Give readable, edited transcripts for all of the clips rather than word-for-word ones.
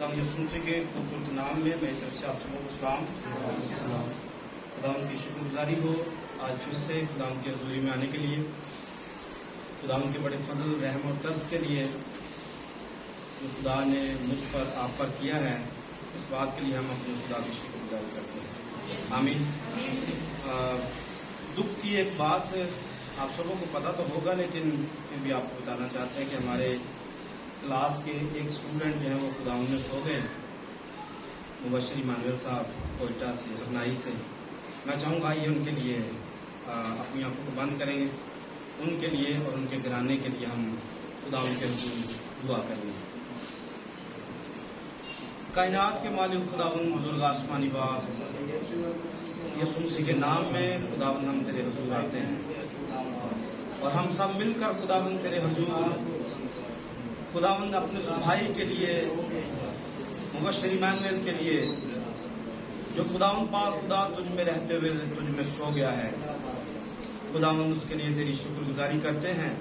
खुदावंद यीशु मसीह के खूबसूरत नाम में मेरी तरफ से आप सबको सलाम। खुदावंद की शुक्रगुजारी हो आज फिर से खुदावंद की हज़ूरी में आने के लिए, खुदावंद के बड़े फजल, रहम और तरस के लिए जो खुदा ने मुझ पर, आप पर किया है, इस बात के लिए हम अपने खुदा की शुक्रगुजारी करते हैं। आमीन। दुख की एक बात आप सबों को पता तो होगा, लेकिन फिर भी आपको बताना चाहते हैं कि हमारे क्लास के एक स्टूडेंट जो है वो खुदावंद में सो गए, मुबशर इमानुएल साहब कोयटा से, हरनाई से। मैं चाहूँगा ये उनके लिए अपनी आंखों को बंद करेंगे, उनके लिए और उनके घराने के लिए हम खुदावंद के हुजूर दुआ करेंगे। कायनात के मालिक खुदावंद, बुजुर्ग आसमानी बाप, यीशु मसीह के नाम में खुदावंद हम तेरे हुजूर आते हैं और हम सब मिलकर खुदावंद तेरे हुजूर, खुदावंद अपने उस भाई के लिए, मुबशर इमानुएल के लिए, जो खुदावंद पाक खुदा तुझ में रहते हुए तुझ में सो गया है, खुदावंद उसके लिए तेरी शुक्रगुजारी करते हैं।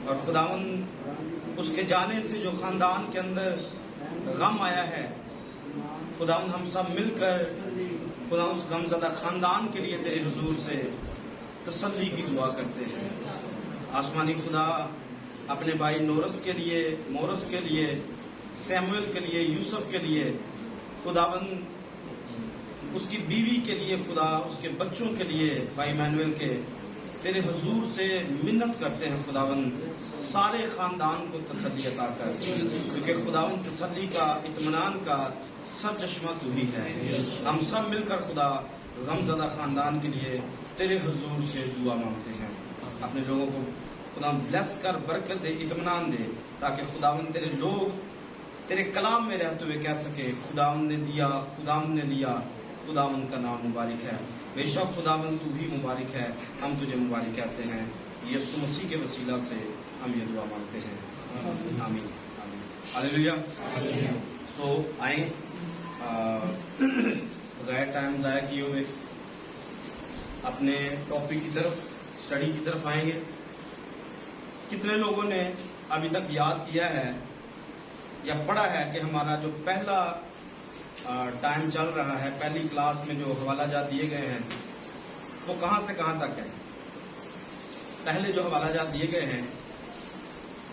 और खुदावंद उसके जाने से जो खानदान के अंदर गम आया है, खुदावंद हम सब मिलकर खुदा उस गमज़दा खानदान के लिए तेरे हुजूर से तसल्ली की दुआ करते हैं। आसमानी खुदा अपने भाई नोरस के लिए, मोरस के लिए, सैमुएल के लिए, यूसुफ के लिए, खुदावंद उसकी बीवी के लिए, खुदा उसके बच्चों के लिए, भाई इमानुएल के, तेरे हुजूर से मिन्नत करते हैं खुदावंद सारे खानदान को तसल्ली अता कर, क्योंकि खुदावंद तसल्ली का, इत्मीनान का सरचश्मा तू ही है। हम सब मिलकर खुदा गमज़दा खानदान के लिए तेरे हुजूर से दुआ मांगते हैं। अपने लोगों को खुदा ब्लेस कर, बरकत दे, इत्मीनान दे, ताकि खुदावंद तेरे लोग तेरे कलाम में रहते हुए कह सके, खुदावंद ने दिया, खुदावंद ने लिया, खुदावंद का नाम मुबारक है। बेशक खुदावंद तू ही मुबारक है, हम तुझे मुबारक कहते हैं। यीशु मसीह के वसीला से हम ये दुआ मांगते हैं। आमीन। हालेलुया। सो आए बगैर टाइम ज़ाया किए हुए अपने टॉपिक की तरफ, स्टडी की तरफ आएंगे। कितने लोगों ने अभी तक याद किया है या पढ़ा है कि हमारा जो पहला टाइम चल रहा है, पहली क्लास में जो हवालाजात दिए गए हैं वो कहां से कहां तक है? पहले जो हवालाजात दिए गए हैं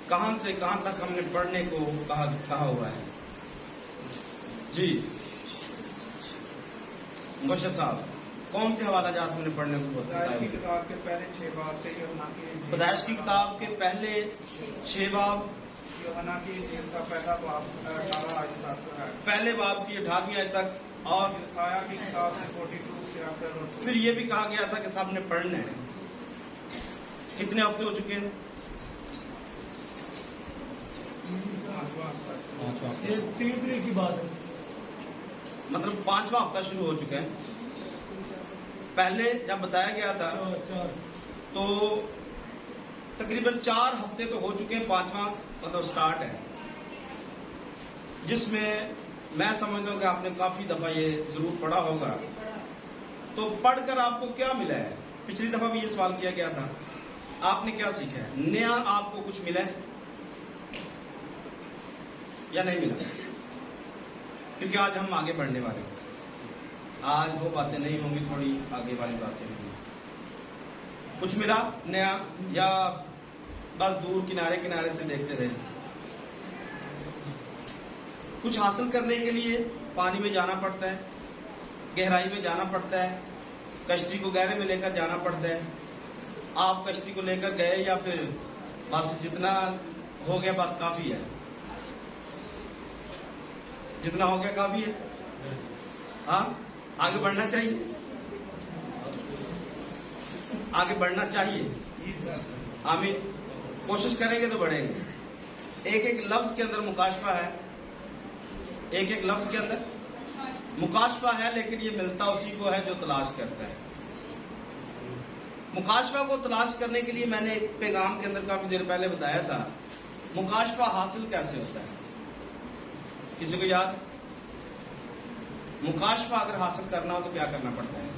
कहां से कहां तक हमने पढ़ने को कहा हुआ है? जी मुबशर साहब, कौन से हवालाजात हमने पढ़ने को बताया? की किताब के पहले 6 बाब से पैदाइश की किताब के पहले 6 बाब, यूहन्ना की इंजील का पहला बाब 18 आयत तक है, पहले बाब की 18वीं आयत तक, और यशायाह की किताब से 42 से आकर फिर ये भी कहा गया था कि सबने पढ़ने हैं। कितने हफ्ते हो चुके हैं? 3 तारीख की बात है, मतलब 5वां हफ्ता शुरू हो चुका है। पहले जब बताया गया था तो तकरीबन 4 हफ्ते तो हो चुके हैं, 5वां मतलब स्टार्ट है, जिसमें मैं समझता हूं कि आपने काफी दफा ये जरूर पढ़ा होगा। तो पढ़कर आपको क्या मिला है? पिछली दफा भी ये सवाल किया गया था, आपने क्या सीखा है? नया आपको कुछ मिला है या नहीं मिला? क्योंकि आज हम आगे बढ़ने वाले हैं, आज वो बातें नहीं होंगी, थोड़ी आगे वाली बातें होंगी। कुछ मिला नया या बस दूर किनारे किनारे से देखते रहे? कुछ हासिल करने के लिए पानी में जाना पड़ता है, गहराई में जाना पड़ता है, कश्ती को गहरे में लेकर जाना पड़ता है। आप कश्ती को लेकर गए या फिर बस जितना हो गया बस काफी है? जितना हो गया काफी है? हाँ, आगे बढ़ना चाहिए, आगे बढ़ना चाहिए। आमीन। कोशिश करेंगे तो बढ़ेंगे। एक एक लफ्ज के अंदर मुकाशफा है, एक एक लफ्ज के अंदर मुकाशफा है, लेकिन ये मिलता उसी को है जो तलाश करता है। मुकाशफा को तलाश करने के लिए मैंने एक पैगाम के अंदर काफी देर पहले बताया था, मुकाशफा हासिल कैसे होता है? किसी को याद? मुकाशफा अगर हासिल करना हो तो क्या करना पड़ता है?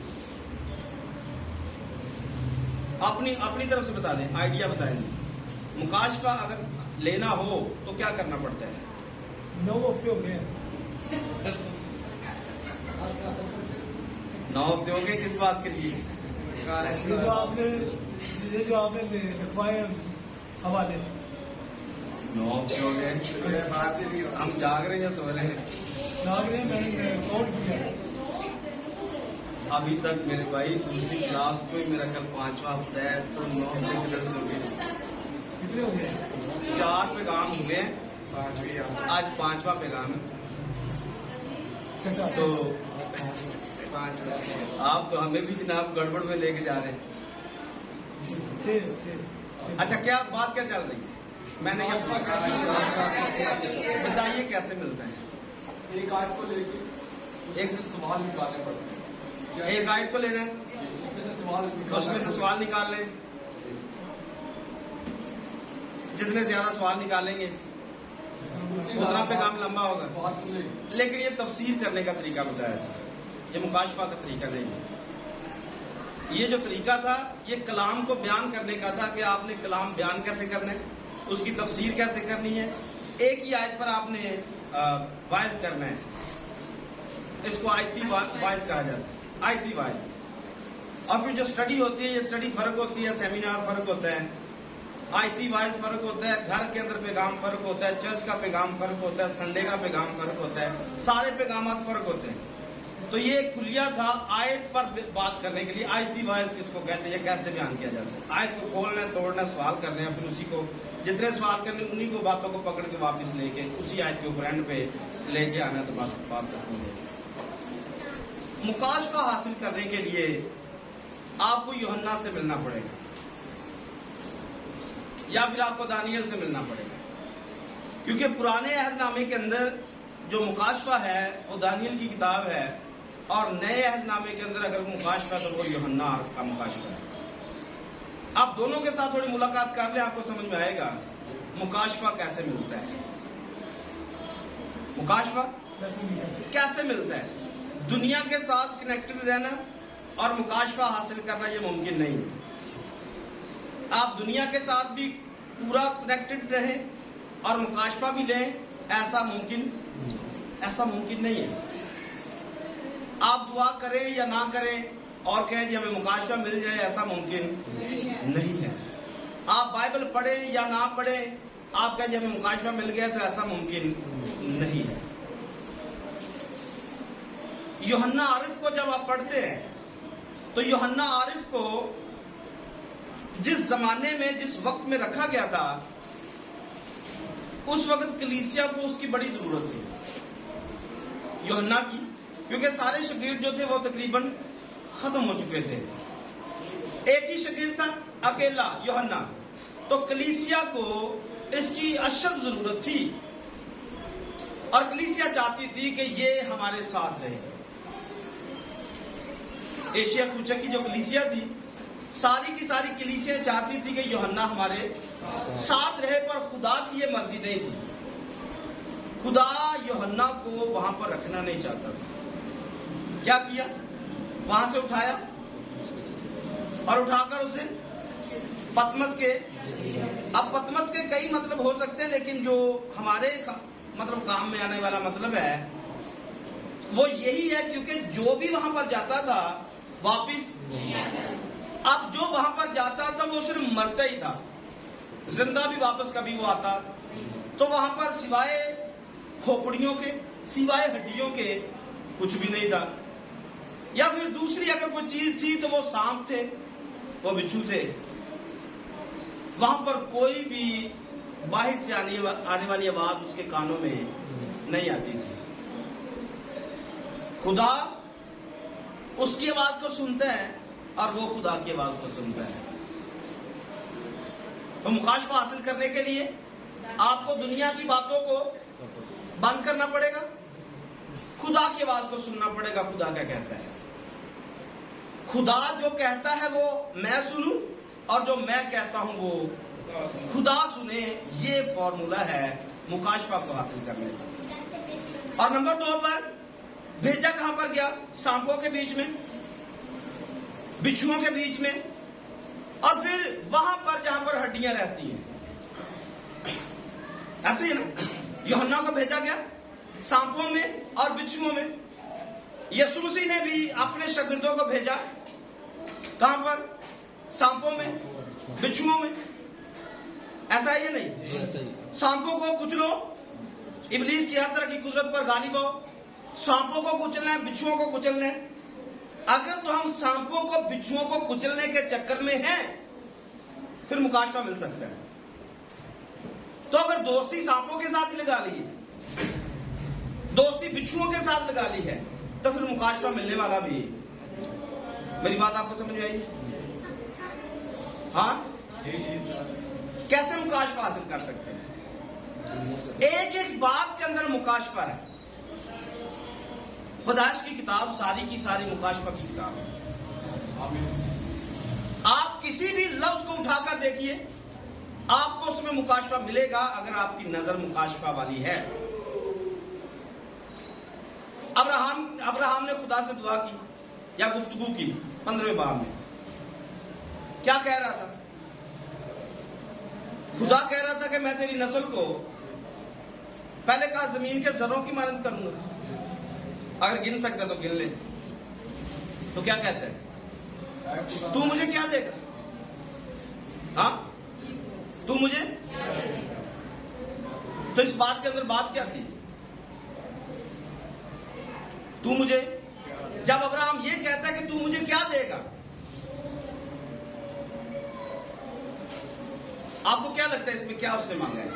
अपनी तरफ से बता दें, आइडिया बताएं। मुकाशफा अगर लेना हो तो क्या करना पड़ता है? 9 हफ्ते हो गए हैं। 9 हफ्ते हो गए, किस बात के लिए? ये जो आपने लिखवाए हवाले। 9 हफ्ते हो गए, हम जाग रहे हैं या सो रहे हैं? जाग रहे हैं, मैंने रिकॉर्ड किया। अभी तक मेरे भाई दूसरी क्लास को ही मेरा कल 5वां हफ्ता है, तो 9 हफ्ते किधर से हो गए? कितने हो गए? 4 पैगाम हो गए, आज 5वां पैगाम है। तो आप तो हमें भी जनाब गड़बड़ में लेके जा रहे हैं। अच्छा, क्या बात क्या चल रही है? मैंने क्या बताइए कैसे मिलता है? एक आयत को लेके एक सवाल निकालने पड़ते हैं। एक आयत को लेना है, उसमें से सवाल निकाल लें। जितने ज्यादा सवाल निकालेंगे उतना पैगाम लंबा होगा। लेकिन ये तफसीर करने का तरीका बताया था, ये मुकाशफा का तरीका नहीं है। ये जो तरीका था, ये कलाम को बयान करने का था कि आपने कलाम बयान कैसे करना है, उसकी तफसीर कैसे करनी है। एक ही आयत पर आपने वाइज करना है, इसको आयती वाइज कहा जाता है, आयती वाइज। और फिर जो स्टडी होती है, ये स्टडी फर्क होती है, सेमिनार फर्क होता है, आयती वाइज फर्क होता है, घर के अंदर पैगाम फर्क होता है, चर्च का पैगाम फर्क होता है, संडे का पैगाम फर्क होता है, सारे पैगाम फर्क होते हैं। तो ये एक खुलिया था आयत पर बात करने के लिए। आयती वाइज किसको कहते हैं, ये कैसे बयान किया जाता है? आयत को खोलना, तोड़ना, सवाल करने हैं, फिर उसी को जितने सवाल करने उन्हीं को बातों को पकड़ के वापस लेके उसी आयत के ऊपर एंड पे लेके आना, तो बस बात खत्म हो। मुकाशफा हासिल करने के लिए आपको यूहन्ना से मिलना पड़ेगा या फिर आपको दानियल से मिलना पड़ेगा, क्योंकि पुराने अहदनामे के अंदर जो मुकाशफा है वो दानियल की किताब है, और नए अहदनामे के अंदर अगर मुकाशफा तो वो यूहन्ना का मुकाशफा है। आप दोनों के साथ थोड़ी मुलाकात कर ले, आपको समझ में आएगा मुकाशफा कैसे मिलता है। मुकाशफा कैसे मिलता है? दुनिया के साथ कनेक्टेड रहना और मुकाशफा हासिल करना ये मुमकिन नहीं है। आप दुनिया के साथ भी पूरा कनेक्टेड रहें और मुकाशफा भी लें, ऐसा मुमकिन नहीं है। आप दुआ करें या ना करें और कहें कि हमें मुकाशफा मिल जाए, ऐसा मुमकिन नहीं है। आप बाइबल पढ़ें या ना पढ़ें, आप कहें कि हमें मुकाशफा मिल गया, तो ऐसा मुमकिन नहीं है। यूहन्ना आरिफ को जब आप पढ़ते हैं तो यूहन्ना आरिफ को जिस जमाने में, जिस वक्त में रखा गया था, उस वक्त कलीसिया को उसकी बड़ी जरूरत थी यूहन्ना की, क्योंकि सारे शगीर्द जो थे वो तकरीबन खत्म हो चुके थे। एक ही शगीर्द था, अकेला यूहन्ना। तो कलीसिया को इसकी अशद जरूरत थी और कलीसिया चाहती थी कि ये हमारे साथ रहे। एशिया कूचक की जो कलीसिया थी, सारी की सारी कलीसिया चाहती थी कि यूहन्ना हमारे साथ रहे, पर खुदा की ये मर्जी नहीं थी। खुदा यूहन्ना को वहां पर रखना नहीं चाहता था। क्या किया? वहां से उठाया और उठाकर उसे पतमस के, अब पतमस के कई मतलब हो सकते हैं, लेकिन जो हमारे मतलब काम में आने वाला मतलब है वो यही है, क्योंकि जो भी वहां पर जाता था वापिस, अब जो वहां पर जाता था वो सिर्फ मरता ही था, जिंदा भी वापस कभी वो आता तो वहां पर सिवाय खोपड़ियों के, सिवाय हड्डियों के कुछ भी नहीं था। या फिर दूसरी अगर कोई चीज थी तो वो सांप थे, वो बिच्छू थे। वहां पर कोई भी बाहर से आने वाली आवाज उसके कानों में नहीं आती थी। खुदा उसकी आवाज को सुनता है और वो खुदा की आवाज को सुनता है। तो मुकाशफा हासिल करने के लिए आपको दुनिया की बातों को बंद करना पड़ेगा, खुदा की आवाज को सुनना पड़ेगा। खुदा क्या कहता है? खुदा जो कहता है वो मैं सुनूं और जो मैं कहता हूं वो खुदा सुने। ये फॉर्मूला है मुकाशफा को हासिल करने का। और नंबर 2 पर भेजा कहां पर गया? सांपों के बीच में, बिच्छुओं के बीच में, और फिर वहां पर जहां पर हड्डियां रहती हैं। ऐसे ही ना, यूहन्ना को भेजा गया सांपों में और बिच्छुओं में। यीशु मसीह ने भी अपने शागिर्दों को भेजा, कहां पर? सांपों में, बिच्छुओं में। ऐसा है या नहीं? सांपों को कुचलो, इब्लीस की हर तरह की कुदरत पर गालिब हो। सांपों को कुचलना है, बिच्छुओं को कुचलना है। अगर तो हम सांपों को बिच्छुओं को कुचलने के चक्कर में हैं, फिर मुकाशफा मिल सकता है। तो अगर दोस्ती सांपों के साथ ही लगा ली है, दोस्ती बिच्छुओं के साथ लगा ली है, तो फिर मुकाशफा मिलने वाला भी है। मेरी बात आपको समझ में आई? हाँ, कैसे मुकाशफा हासिल कर सकते हैं? एक एक बात के अंदर मुकाशफा है। खुदाश की किताब सारी की सारी मुकाशफा की किताब है। आप किसी भी लफ्ज को उठाकर देखिए, आपको उसमें मुकाशफा मिलेगा, अगर आपकी नजर मुकाशफा वाली है। अब्राहम ने खुदा से दुआ की या गुफ्तगू की 15वें बाब में। क्या कह रहा था? खुदा कह रहा था कि मैं तेरी नस्ल को, पहले कहा जमीन के जर्रों की मानद करूंगा, अगर गिन सकता तो गिन ले। तो क्या कहता है? तू मुझे क्या देगा? हाँ, तू मुझे। तो इस बात के अंदर बात क्या थी? तू मुझे। जब अब्राहम ये कहता है कि तू मुझे क्या देगा, आपको क्या लगता है इसमें क्या उसने मांगा है?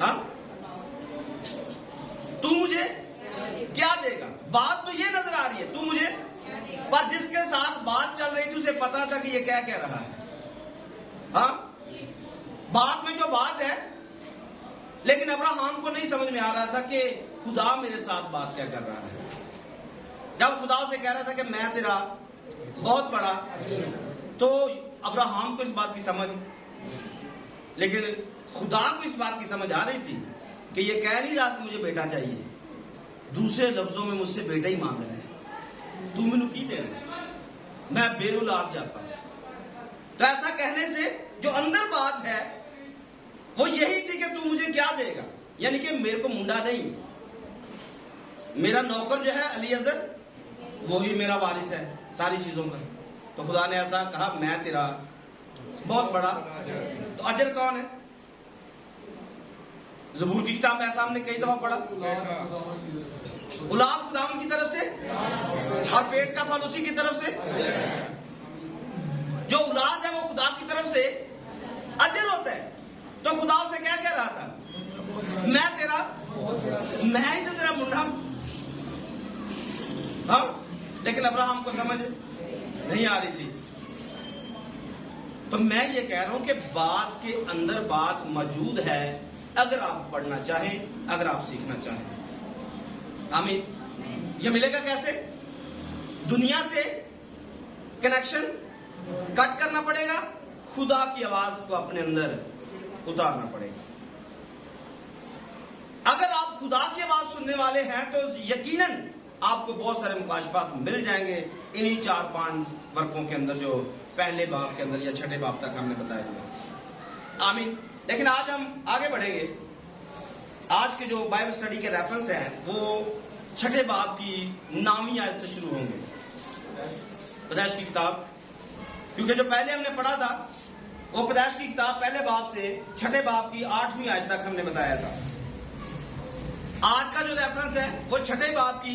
हाँ, तू मुझे क्या देगा? बात तो ये नजर आ रही है, तू मुझे। पर जिसके साथ बात चल रही थी उसे पता था कि ये क्या कह रहा है। हाँ, बात में जो बात है, लेकिन अब्राहम को नहीं समझ में आ रहा था कि खुदा मेरे साथ बात क्या कर रहा है। जब खुदा से कह रहा था कि मैं तेरा बहुत बड़ा, तो अब्राहम को इस बात की समझ, लेकिन खुदा को इस बात की समझ आ रही थी कि ये कह नहीं रहा कि मुझे बेटा चाहिए, दूसरे लफ्जों में मुझसे बेटा ही मांग रहा है। तू मैनू की दे रहा है, मैं बेऔलाद जाता हूं। तो ऐसा कहने से जो अंदर बात है वो यही थी कि तू मुझे क्या देगा, यानी कि मेरे को मुंडा नहीं, मेरा नौकर जो है अलीअजर, वो ही मेरा वारिस है सारी चीजों का। तो खुदा ने ऐसा कहा, मैं तेरा बहुत बड़ा। तो अजर कौन है? ज़बूर की किताब में ऐसा हमने कई दफा पढ़ा, औलाद खुदावन की तरफ से और पेट का फल उसी की तरफ से। जो औलाद है वो खुदा की तरफ से अजर होता है। तो खुदा से क्या कह रहा था? मैं ही तो तेरा मुंडा। हाँ, लेकिन अब्राहम को समझ नहीं आ रही थी। तो मैं ये कह रहा हूं कि बात के अंदर बात मौजूद है, अगर आप पढ़ना चाहें, अगर आप सीखना चाहें। आमीन। ये मिलेगा कैसे? दुनिया से कनेक्शन कट करना पड़ेगा, खुदा की आवाज को अपने अंदर उतारना पड़ेगा। अगर आप खुदा की आवाज सुनने वाले हैं तो यकीनन आपको बहुत सारे मुकाशफात मिल जाएंगे इन्हीं 4-5 वर्गों के अंदर, जो पहले बाब के अंदर या छठे बाब तक हमने बताया हुआ। आमीन। लेकिन आज हम आगे बढ़ेंगे। आज के जो बाइबल स्टडी के रेफरेंस हैं वो छठे बाब की 9वीं आयत से शुरू होंगे, पैदाइश की किताब। क्योंकि जो पहले हमने पढ़ा था वो पैदाइश की किताब पहले बाब से छठे बाब की 8वीं आयत तक हमने बताया था। आज का जो रेफरेंस है वो छठे बाब की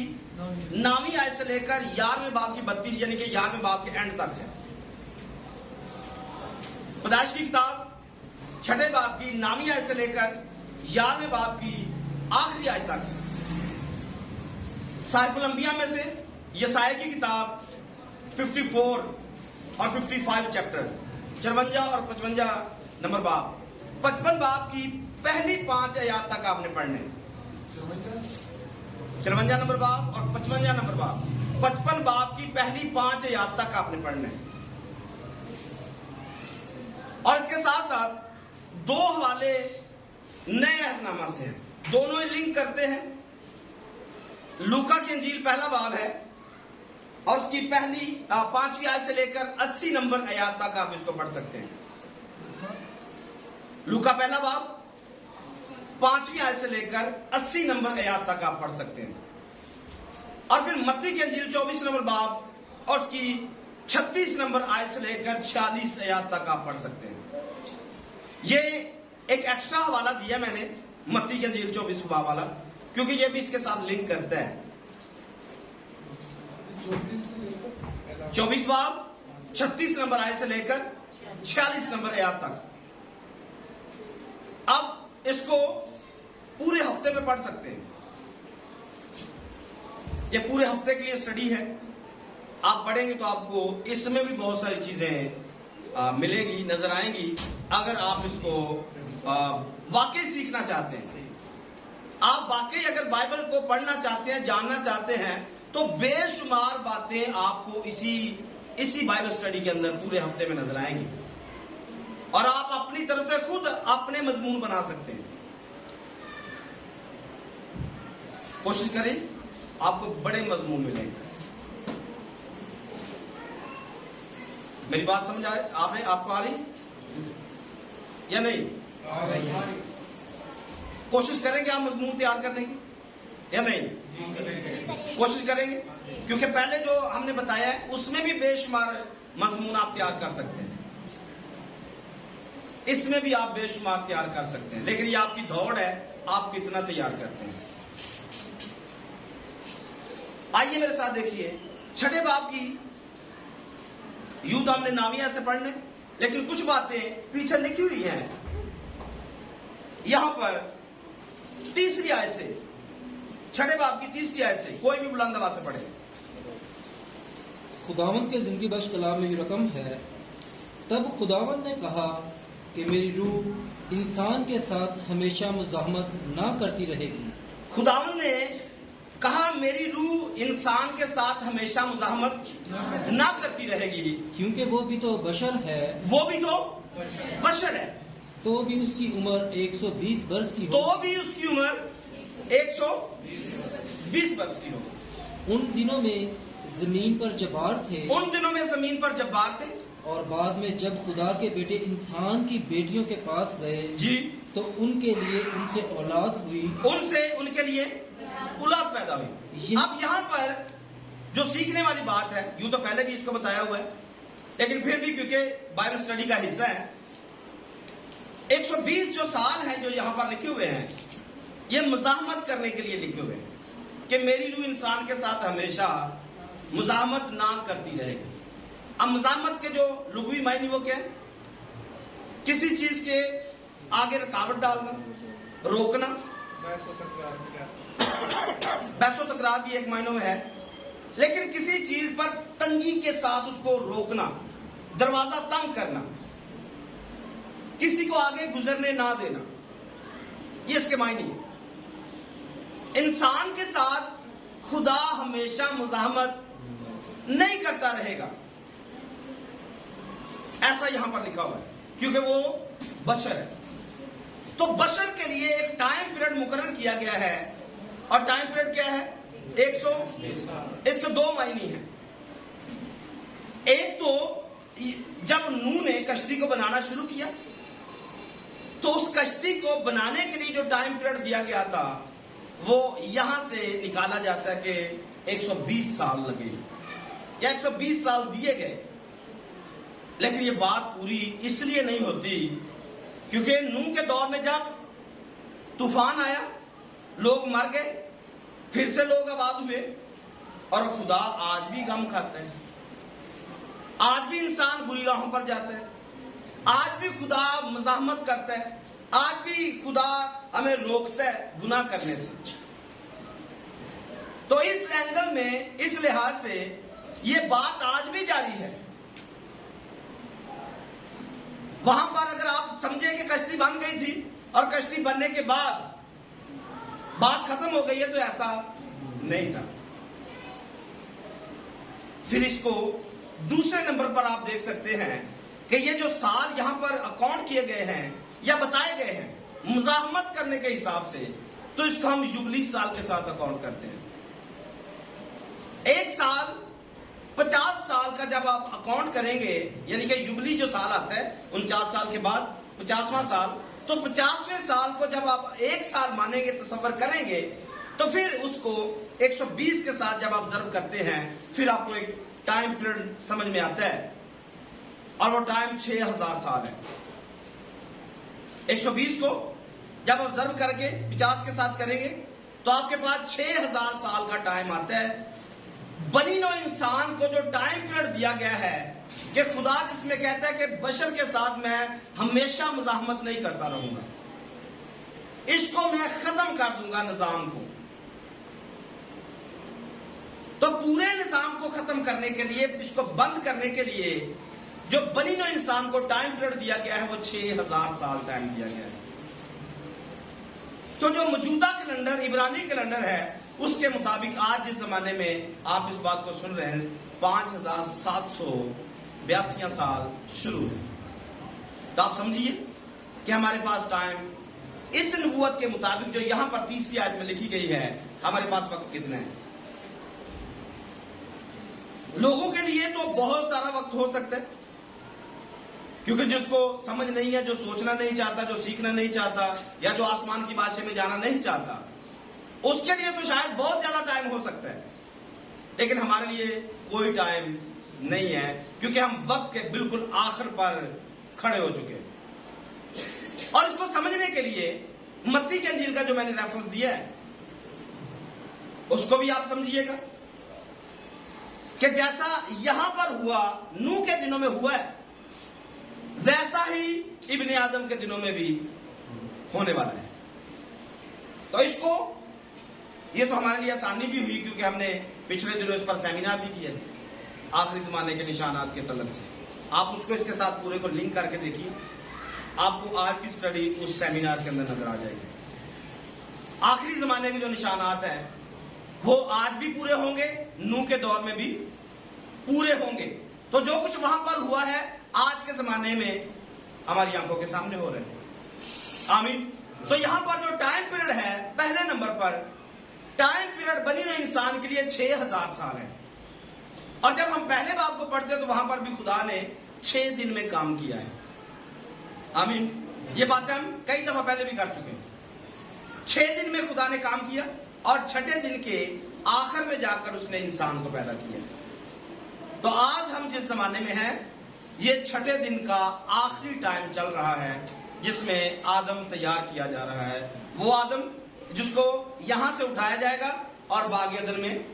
9वीं आयत से लेकर 11वें बाब की 32, यानी कि 11वें बाब के एंड तक है। पैदाइश की किताब छठे बाब की 9वीं आयत से लेकर 11वें बाब की आखिरी आयत तक। साइफुल अंबिया में से यसाया की किताब 54 और 55 चैप्टर, 54 और 55 नंबर बाब। 55 बाब की पहली 5 आयत तक आपने पढ़ने, 54 नंबर बाब और 55 नंबर बाब। 55 बाब की पहली 5 आयत तक आपने पढ़ने। और इसके साथ साथ 2 हवाले नए अहदनामा से हैं, दोनों ही लिंक करते हैं। लूका की अंजील पहला बाब है और उसकी पहली 5वीं आयत से लेकर 80 नंबर आयत तक आप इसको पढ़ सकते हैं। लूका पहला बाब 5वीं आयत से लेकर 80 नंबर आयत तक आप पढ़ सकते हैं। और फिर मत्ती की अंजील 24 नंबर बाब और उसकी 36 नंबर आयत से लेकर 46 आयत तक आप पढ़ सकते हैं। ये एक एक्स्ट्रा हवाला दिया मैंने मत्ती की अंजील 24 बाब वाला, क्योंकि ये भी इसके साथ लिंक करता है। 24 बाब 36 नंबर आयत से लेकर 46 नंबर आयत तक। अब इसको पूरे हफ्ते में पढ़ सकते हैं। ये पूरे हफ्ते के लिए स्टडी है। आप पढ़ेंगे तो आपको इसमें भी बहुत सारी चीजें मिलेंगी, नजर आएंगी। अगर आप इसको वाकई सीखना चाहते हैं, आप वाकई अगर बाइबल को पढ़ना चाहते हैं, जानना चाहते हैं, तो बेशुमार बातें आपको इसी बाइबल स्टडी के अंदर पूरे हफ्ते में नजर आएंगी और आप अपनी तरफ से खुद अपने मजमून बना सकते हैं। कोशिश करें, आपको बड़े मजमून मिलेंगे। मेरी बात समझ आए आपको आ रही या नहीं? कोशिश करेंगे आप मजमून तैयार करने की या नहीं? कोशिश करेंगे, क्योंकि पहले जो हमने बताया है उसमें भी बेशुमार मजमून आप तैयार कर सकते हैं, इसमें भी आप बेशुमार तैयार कर सकते हैं। लेकिन ये आपकी दौड़ है, आप कितना तैयार करते हैं। आइए मेरे साथ देखिए, 6ठे बाब की यूं तो हमने नाविया से पढ़ने, लेकिन कुछ बातें पीछे लिखी हुई हैं। यहां पर 3री आयत से, 6ठे बाब की 3री आयत से, कोई भी बुलंद आवाज से पढ़े। खुदावंद के जिंदगी बख्श कलाम में भी रकम है, तब खुदावंद ने कहा कि मेरी रूह इंसान के साथ हमेशा मुज़ाहमत ना करती रहेगी। खुदावंद ने कहा मेरी रूह इंसान के साथ हमेशा मुज़ाहमत ना करती रहेगी, क्योंकि वो भी तो बशर है, वो भी तो बशर है। तो भी उसकी उम्र 120 वर्ष की हो। तो भी उसकी उम्र 120 वर्ष की हो। उन दिनों में जमीन पर जब्बार थे, उन दिनों में जमीन पर जब्बार थे, और बाद में जब खुदा के बेटे इंसान की बेटियों के पास गए जी, तो उनके लिए उनसे औलाद हुई, उनसे उनके लिए औलाद पैदा हुई। अब यहाँ पर जो सीखने वाली बात है, यूं तो पहले भी इसको बताया हुआ है, लेकिन फिर भी क्योंकि बाइबल स्टडी का हिस्सा है, 120 जो साल हैं जो यहाँ पर लिखे हुए हैं, ये मुज़ाहमत करने के लिए लिखे हुए हैं कि मेरी रूह इंसान के साथ हमेशा मुज़ाहमत ना करती रहेगी। अब मुज़ाहमत के जो लुग़वी मायने वो क्या है? किसी चीज के आगे रुकावट डालना, रोकना। बहसो तकरार भी एक मायनों में है, लेकिन किसी चीज पर तंगी के साथ उसको रोकना, दरवाजा तंग करना, किसी को आगे गुजरने ना देना, ये इसके मायने है। इंसान के साथ खुदा हमेशा मुज़ाहमत नहीं करता रहेगा, ऐसा यहां पर लिखा हुआ है, क्योंकि वो बशर है। तो बशर के लिए एक टाइम पीरियड मुकर्रर किया गया है, और टाइम पीरियड क्या है? 120। इसके दो मायने हैं। एक तो जब नूह ने कश्ती को बनाना शुरू किया, तो उस कश्ती को बनाने के लिए जो टाइम पीरियड दिया गया था, वो यहां से निकाला जाता है कि 120 साल लगे या 120 साल दिए गए। लेकिन ये बात पूरी इसलिए नहीं होती क्योंकि नूह के दौर में जब तूफान आया, लोग मर गए, फिर से लोग आबाद हुए, और खुदा आज भी गम खाता है, आज भी इंसान बुरी राहों पर जाता है, आज भी खुदा मुज़ाहमत करता है, आज भी खुदा हमें रोकता है गुनाह करने से। तो इस एंगल में, इस लिहाज से ये बात आज भी जारी है। वहां पर अगर आप समझे कि कश्ती बन गई थी और कश्ती बनने के बाद बात खत्म हो गई है, तो ऐसा नहीं था। फिर इसको दूसरे नंबर पर आप देख सकते हैं कि ये जो साल यहां पर अकाउंट किए गए हैं या बताए गए हैं मुज़ाहमत करने के हिसाब से, तो इसको हम युबली साल के साथ अकाउंट करते हैं। एक साल 50 साल का जब आप अकाउंट करेंगे, यानी कि युबली जो साल आता है 49 साल के बाद 50वां साल, तो 50वें साल को जब आप 1 साल मानेंगे, तसव्वुर करेंगे, तो फिर उसको 120 के साथ जब ऑब्जर्व करते हैं, फिर आपको एक टाइम पीरियड समझ में आता है, और वो टाइम 6000 साल है। 120 को जब ऑब्जर्व करके 50 के साथ करेंगे तो आपके पास 6000 साल का टाइम आता है। बनी नौ इंसान को जो टाइम पीरियड दिया गया है कि खुदा जिसमें कहता है कि बशर के साथ मैं हमेशा मुजाहमत नहीं करता रहूंगा, इसको मैं खत्म कर दूंगा निजाम को। तो पूरे निजाम को खत्म करने के लिए, इसको बंद करने के लिए जो बनी नौ इंसान को टाइम पीरियड दिया गया है वो 6000 साल टाइम दिया गया है। तो जो मौजूदा कैलेंडर इब्रानी कैलेंडर है उसके मुताबिक आज जिस जमाने में आप इस बात को सुन रहे हैं 5782 साल शुरू है। तो आप समझिए कि हमारे पास टाइम इस नबूवत के मुताबिक जो यहां पर 30वीं आयत में लिखी गई है, हमारे पास वक्त कितना है। लोगों के लिए तो बहुत सारा वक्त हो सकता है, क्योंकि जिसको समझ नहीं है, जो सोचना नहीं चाहता, जो सीखना नहीं चाहता, या जो आसमान की बादशाह में जाना नहीं चाहता, उसके लिए तो शायद बहुत ज्यादा टाइम हो सकता है। लेकिन हमारे लिए कोई टाइम नहीं है, क्योंकि हम वक्त के बिल्कुल आखिर पर खड़े हो चुके हैं। और इसको समझने के लिए मत्ती के इंजील का जो मैंने रेफरेंस दिया है उसको भी आप समझिएगा कि जैसा यहां पर हुआ नूह के दिनों में हुआ है, वैसा ही इब्ने आदम के दिनों में भी होने वाला है। तो इसको, ये तो हमारे लिए आसानी भी हुई क्योंकि हमने पिछले दिनों इस पर सेमिनार भी किया, आखिरी जमाने के निशानात के तलब से। आप उसको इसके साथ पूरे को लिंक करके देखिए, आपको आज की स्टडी उस सेमिनार के अंदर नजर आ जाएगी। आखिरी जमाने के जो निशानात हैं वो आज भी पूरे होंगे, नूह के दौर में भी पूरे होंगे। तो जो कुछ वहां पर हुआ है आज के जमाने में हमारी आंखों के सामने हो रहे हैं। आमीन। तो यहां पर जो टाइम पीरियड है, पहले नंबर पर टाइम पीरियड बनी नौ इंसान के लिए 6000 साल है। और जब हम पहले बाब को पढ़ते तो वहां पर भी खुदा ने 6 दिन में काम किया है। आमीन। ये बातें हम कई दफा पहले भी कर चुके हैं। 6 दिन में खुदा ने काम किया और छठे दिन के आखिर में जाकर उसने इंसान को पैदा किया। तो आज हम जिस जमाने में हैं, ये छठे दिन का आखिरी टाइम चल रहा है जिसमें आदम तैयार किया जा रहा है। वो आदम जिसको यहां से उठाया जाएगा और बाग अदन में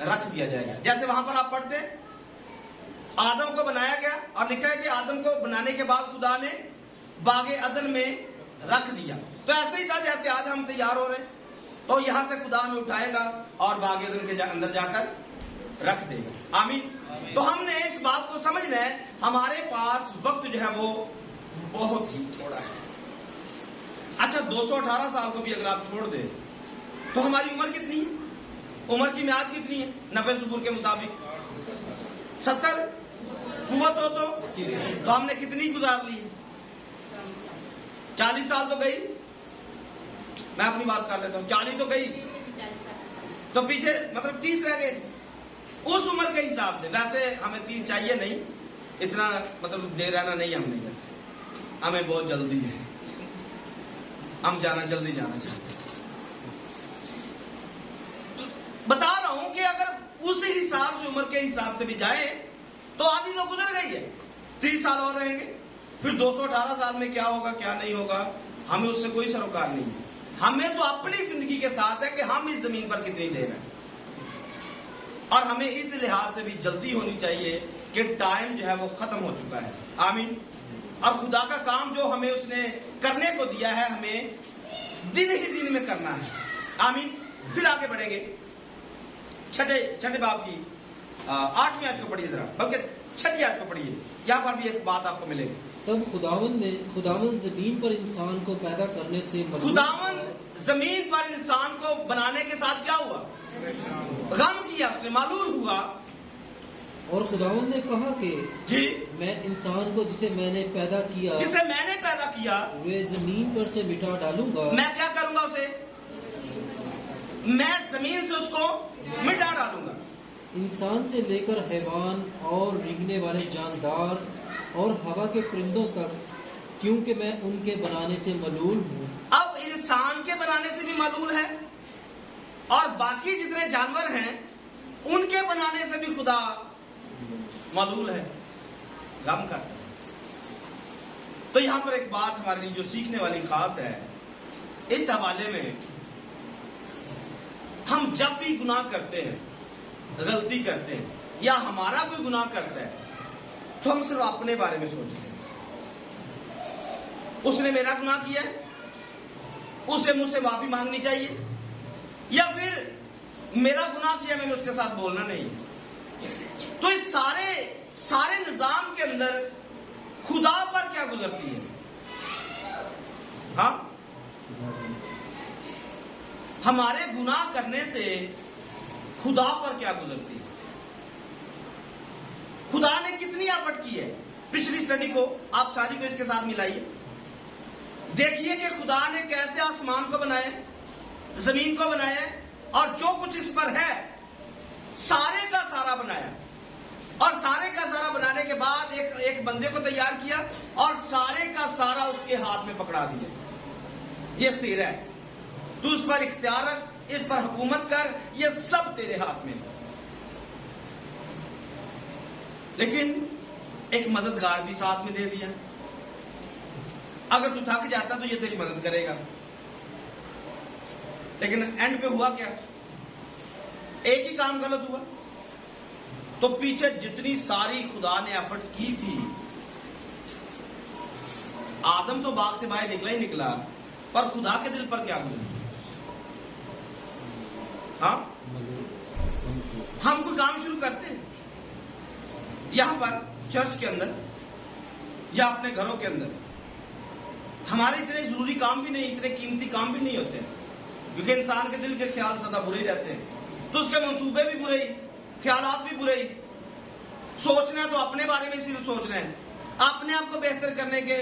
रख दिया जाएगा। जैसे वहां पर आप पढ़ते आदम को बनाया गया और लिखा है कि आदम को बनाने के बाद खुदा ने बाग अदन में रख दिया। तो ऐसे ही था जैसे आज हम तैयार हो रहे हैं, तो यहां से खुदा हमें उठाएगा और बाग अदन के अंदर जाकर रख देगा। आमीन। तो हमने इस बात को समझना है, हमारे पास वक्त जो है वो बहुत ही थोड़ा है। अच्छा, 218 साल को भी अगर आप छोड़ दें तो हमारी उम्र कितनी है? उम्र की म्याद कितनी है? नफे सुबूर के मुताबिक 70 कुव्वत हो तो हमने कितनी गुजार ली है? 40 साल तो गई। मैं अपनी बात कर लेता हूं, 40 तो गई, तो पीछे मतलब 30 रह गए उस उम्र के हिसाब से। वैसे हमें 30 चाहिए नहीं, इतना मतलब देर रहना नहीं, हम नहीं करते, हमें बहुत जल्दी है, हम जल्दी जाना चाहते हैं। तो बता रहा हूं कि अगर उस हिसाब से, उम्र के हिसाब से भी जाए तो आधी तो गुजर गई है, 30 साल और रहेंगे। फिर 218 साल में क्या होगा क्या नहीं होगा, हमें उससे कोई सरोकार नहीं है। हमें तो अपनी जिंदगी के साथ है कि हम इस जमीन पर कितनी देर है, और हमें इस लिहाज से भी जल्दी होनी चाहिए कि टाइम जो है वो खत्म हो चुका है। आमीन। और खुदा का काम जो हमें उसने करने को दिया है, हमें दिन ही दिन में करना है। आमीन। फिर आगे बढ़ेंगे, छठे बाब की 8वीं आयत को पढ़िए जरा, बल्कि 6ठी आयत को पढ़िए। यहां पर भी एक बात आपको मिलेगी। तब खुदावन जमीन पर इंसान को पैदा करने से खुदावन जमीन पर इंसान को बनाने के साथ क्या हुआ? गम किया, उसने मालूल हुआ। और खुदावन ने कहा कि जी, मैं इंसान को जिसे मैंने पैदा किया वे जमीन पर से मिटा डालूंगा। मैं क्या करूंगा उसे? मैं जमीन से उसको मिटा डालूंगा। इंसान से लेकर हैवान और रेंगने वाले जानदार और हवा के परिंदों तक क्योंकि मैं उनके बनाने से मलूल हूँ। अब इंसान के बनाने से भी मलूल है और बाकी जितने जानवर हैं उनके बनाने से भी खुदा मलूल है, गम करता है। तो यहां पर एक बात हमारे लिए जो सीखने वाली खास है, इस हवाले में हम जब भी गुनाह करते हैं, गलती करते हैं, या हमारा कोई गुनाह करता है, तो हम सिर्फ अपने बारे में सोचते हैं। उसने मेरा गुनाह किया है, उसे मुझसे माफी मांगनी चाहिए, या फिर मेरा गुनाह किया, मैंने उसके साथ बोलना नहीं। तो इस सारे निजाम के अंदर खुदा पर क्या गुजरती है? हाँ, हमारे गुनाह करने से खुदा पर क्या गुजरती है? खुदा ने कितनी एफर्ट की है? पिछली स्टडी को आप सारी को इसके साथ मिलाइए, देखिए कि खुदा ने कैसे आसमान को बनाया, जमीन को बनाया, और जो कुछ इस पर है सारे का सारा बनाया, और सारे का सारा बनाने के बाद एक बंदे को तैयार किया और सारे का सारा उसके हाथ में पकड़ा दिया। ये तेरा है, तू इस पर इख्तियार रख, इस पर हुकूमत कर, ये सब तेरे हाथ में है। लेकिन एक मददगार भी साथ में दे दिया, अगर तू थक जाता तो ये तेरी मदद करेगा। लेकिन एंड पे हुआ क्या? एक ही काम गलत हुआ। तो पीछे जितनी सारी खुदा ने एफर्ट की थी, आदम तो बाग से बाहर निकला ही निकला, पर खुदा के दिल पर क्या गुजरा? हाँ, हम कोई काम शुरू करते हैं यहां पर चर्च के अंदर या अपने घरों के अंदर, हमारे इतने जरूरी काम भी नहीं, इतने कीमती काम भी नहीं होते, क्योंकि इंसान के दिल के ख्याल सदा बुरे ही रहते हैं, तो उसके मंसूबे भी बुरे ही, ख्यालात भी बुरे ही। सोचना तो अपने बारे में सिर्फ सोचना है, अपने आप को बेहतर करने के